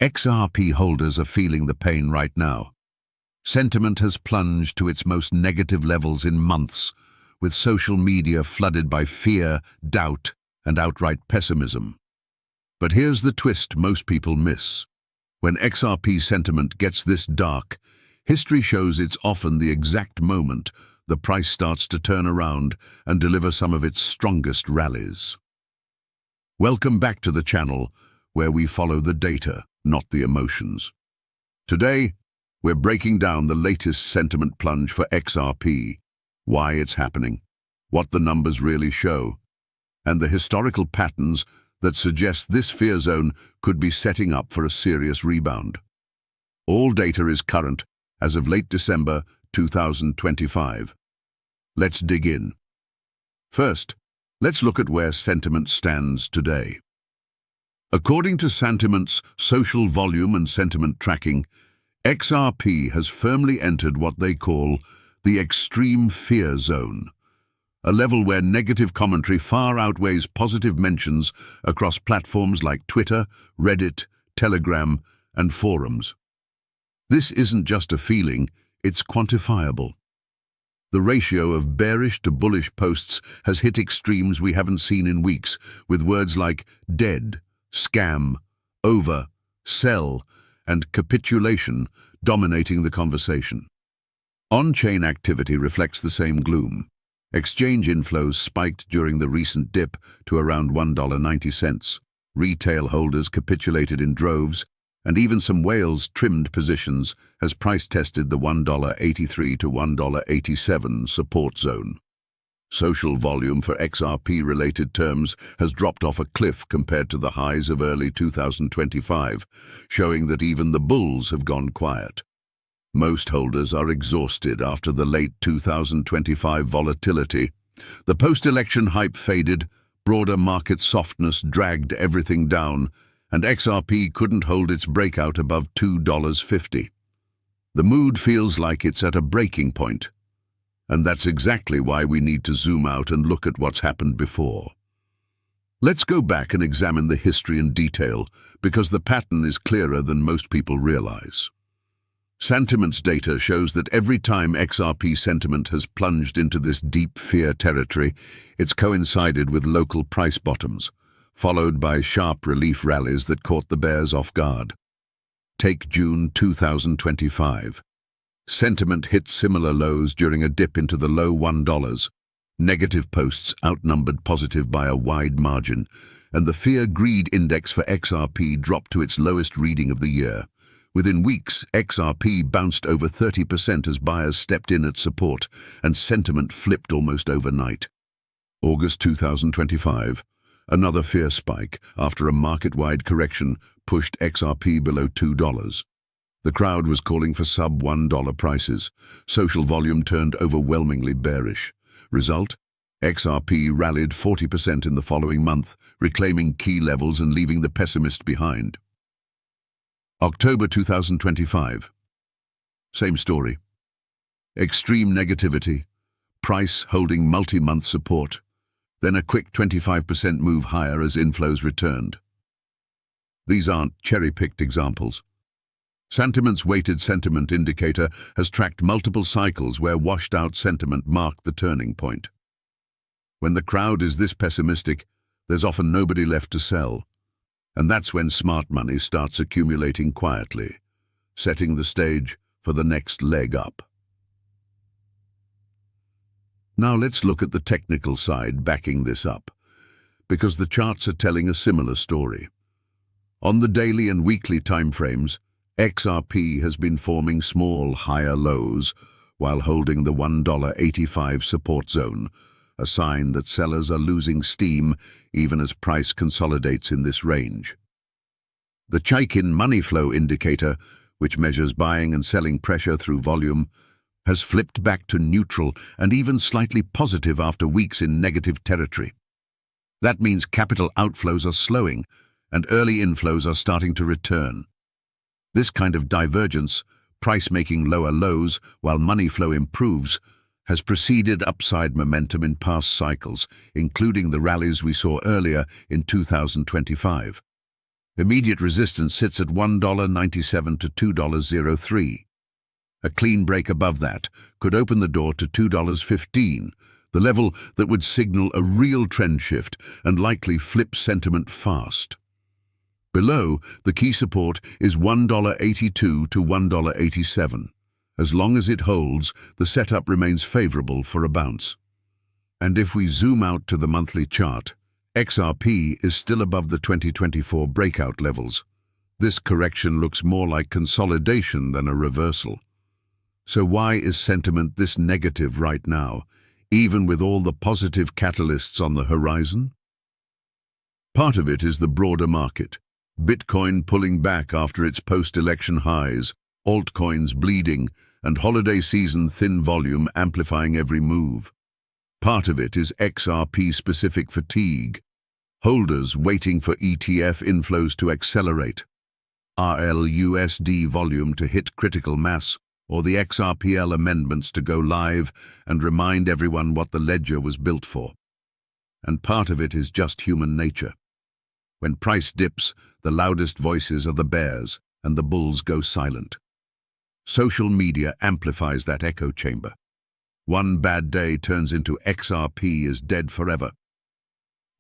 XRP holders are feeling the pain right now. Sentiment has plunged to its most negative levels in months, with social media flooded by fear, doubt, and outright pessimism. But here's the twist most people miss. When XRP sentiment gets this dark, history shows it's often the exact moment the price starts to turn around and deliver some of its strongest rallies. Welcome back to the channel, where we follow the data, not the emotions. Today, we're breaking down the latest sentiment plunge for XRP, why it's happening, what the numbers really show, and the historical patterns that suggest this fear zone could be setting up for a serious rebound. All data is current as of late December 2025. Let's dig in. First, let's look at where sentiment stands today. According to Sentiment's social volume and sentiment tracking, XRP has firmly entered what they call the extreme fear zone, a level where negative commentary far outweighs positive mentions across platforms like Twitter, Reddit, Telegram, and forums. This isn't just a feeling, it's quantifiable. The ratio of bearish to bullish posts has hit extremes we haven't seen in weeks, with words like dead, scam, over, sell, and capitulation dominating the conversation. On-chain activity reflects the same gloom. Exchange inflows spiked during the recent dip to around $1.90. Retail holders capitulated in droves, and even some whales trimmed positions as price tested the $1.83 to $1.87 support zone. Social volume for XRP-related terms has dropped off a cliff compared to the highs of early 2025, showing that even the bulls have gone quiet. Most holders are exhausted after the late 2025 volatility. The post-election hype faded, broader market softness dragged everything down, and XRP couldn't hold its breakout above $2.50. The mood feels like it's at a breaking point, and that's exactly why we need to zoom out and look at what's happened before. Let's go back and examine the history in detail, because the pattern is clearer than most people realize. Sentiment's data shows that every time XRP sentiment has plunged into this deep fear territory, it's coincided with local price bottoms, followed by sharp relief rallies that caught the bears off guard. Take June 2025. Sentiment hit similar lows during a dip into the low $1. Negative posts outnumbered positive by a wide margin, and the fear-greed index for XRP dropped to its lowest reading of the year. Within weeks, XRP bounced over 30% as buyers stepped in at support, and sentiment flipped almost overnight. August 2025. Another fear spike after a market-wide correction pushed XRP below $2. The crowd was calling for sub-$1 prices. Social volume turned overwhelmingly bearish. Result? XRP rallied 40% in the following month, reclaiming key levels and leaving the pessimist behind. October 2025. Same story. Extreme negativity, price holding multi-month support, then a quick 25% move higher as inflows returned. These aren't cherry-picked examples. Sentiment's weighted sentiment indicator has tracked multiple cycles where washed-out sentiment marked the turning point. When the crowd is this pessimistic, there's often nobody left to sell. And that's when smart money starts accumulating quietly, setting the stage for the next leg up. Now let's look at the technical side backing this up, because the charts are telling a similar story. On the daily and weekly timeframes, XRP has been forming small, higher lows while holding the $1.85 support zone, a sign that sellers are losing steam even as price consolidates in this range. The Chaikin money flow indicator, which measures buying and selling pressure through volume, has flipped back to neutral and even slightly positive after weeks in negative territory. That means capital outflows are slowing and early inflows are starting to return. This kind of divergence, price making lower lows while money flow improves, has preceded upside momentum in past cycles, including the rallies we saw earlier in 2025. Immediate resistance sits at $1.97 to $2.03. A clean break above that could open the door to $2.15, the level that would signal a real trend shift and likely flip sentiment fast. Below, the key support is $1.82 to $1.87. As long as it holds, the setup remains favorable for a bounce. And if we zoom out to the monthly chart, XRP is still above the 2024 breakout levels. This correction looks more like consolidation than a reversal. So why is sentiment this negative right now, even with all the positive catalysts on the horizon? Part of it is the broader market. Bitcoin pulling back after its post-election highs, altcoins bleeding, and holiday season thin volume amplifying every move. Part of it is XRP-specific fatigue, holders waiting for ETF inflows to accelerate, RLUSD volume to hit critical mass, or the XRPL amendments to go live and remind everyone what the ledger was built for. And part of it is just human nature. When price dips, the loudest voices are the bears, and the bulls go silent. Social media amplifies that echo chamber. One bad day turns into XRP is dead forever.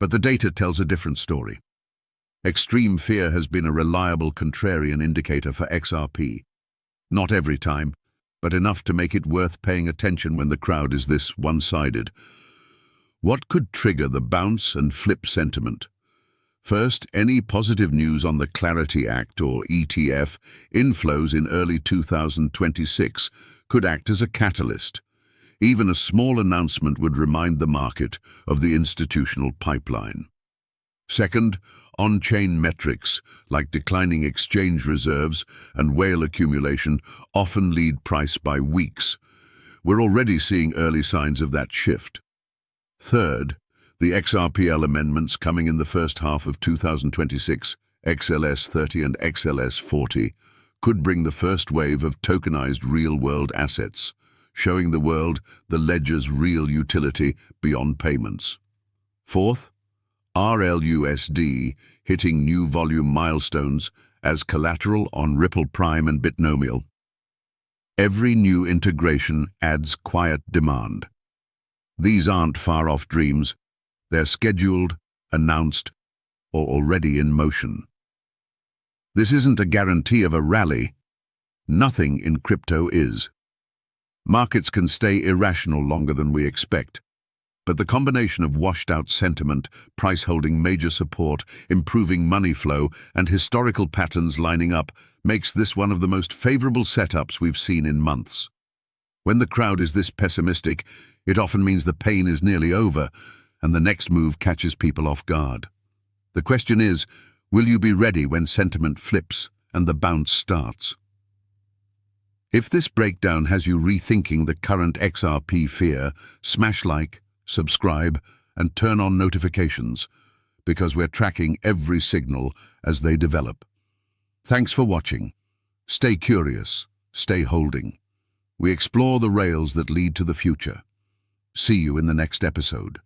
But the data tells a different story. Extreme fear has been a reliable contrarian indicator for XRP. Not every time, but enough to make it worth paying attention when the crowd is this one-sided. What could trigger the bounce and flip sentiment? First, any positive news on the Clarity Act or ETF inflows in early 2026 could act as a catalyst. Even a small announcement would remind the market of the institutional pipeline. Second, on-chain metrics like declining exchange reserves and whale accumulation often lead price by weeks. We're already seeing early signs of that shift. Third, the XRPL amendments coming in the first half of 2026, XLS 30 and XLS 40, could bring the first wave of tokenized real-world assets, showing the world the ledger's real utility beyond payments. Fourth, RLUSD hitting new volume milestones as collateral on Ripple Prime and Bitnomial. Every new integration adds quiet demand. These aren't far-off dreams. They're scheduled, announced, or already in motion. This isn't a guarantee of a rally. Nothing in crypto is. Markets can stay irrational longer than we expect. But the combination of washed-out sentiment, price holding major support, improving money flow, and historical patterns lining up makes this one of the most favorable setups we've seen in months. When the crowd is this pessimistic, it often means the pain is nearly over, and the next move catches people off guard. The question is, will you be ready when sentiment flips and the bounce starts? If this breakdown has you rethinking the current XRP fear, smash like, subscribe, and turn on notifications, because we're tracking every signal as they develop. Thanks for watching. Stay curious, stay holding. We explore the rails that lead to the future. See you in the next episode.